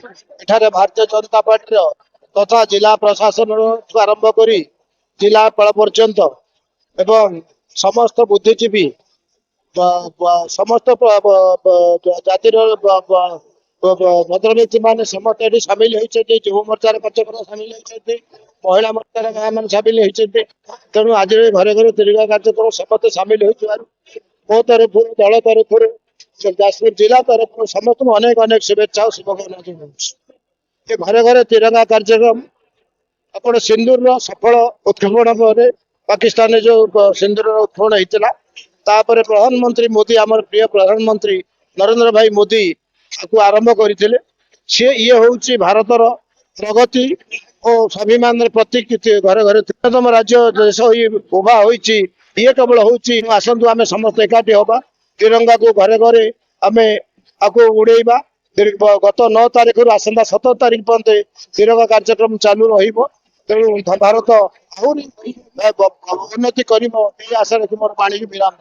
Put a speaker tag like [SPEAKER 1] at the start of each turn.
[SPEAKER 1] एठारे भारतीय जनता पार्टी तथा जिला प्रशासन आरंभ करी जिलापाल पर्यंत एवं समस्त बुद्धिजीवी समस्त जातिर भद्रनीति मान समस्त ये सामिल होती युव मोर्चार कार्यक्रम सामिल होती महिला मोर्चार गाँ मान सामिल होती तेणु आज घरे घरे तिरंगा कार्यक्रम समस्त सामिल हो मो तरफ दल तरफ जाजपुर जिला तरफ समस्त अनेक अनेक शुभेच्छा और शुभकामना जनाऊँ घरे घरे तिरंगा कार्यक्रम अपन सिंदूर सफल उत्क्षेपण पर पाकिस्तान जो सिंदूर उत्क्षेपण होता तापर प्रधानमंत्री मोदी आम प्रिय प्रधानमंत्री नरेंद्र भाई मोदी को आरंभ करते ये हूँ भारतर प्रगति और स्वाभिमान प्रतीक घरे घरे तिरंगम राज्य देश उभा होती ये केवल हूँ आसतु आम समस्त एकाठी हवा तिरंगा को घरे घरे आम आपको उड़ेबा गत 9 तारीख रु आसंता 17 तारीख पर्यंत तिरंगा कार्यक्रम चालू रु भारत आहरी उन्नति कर आशा रखी मोर पानी विराम।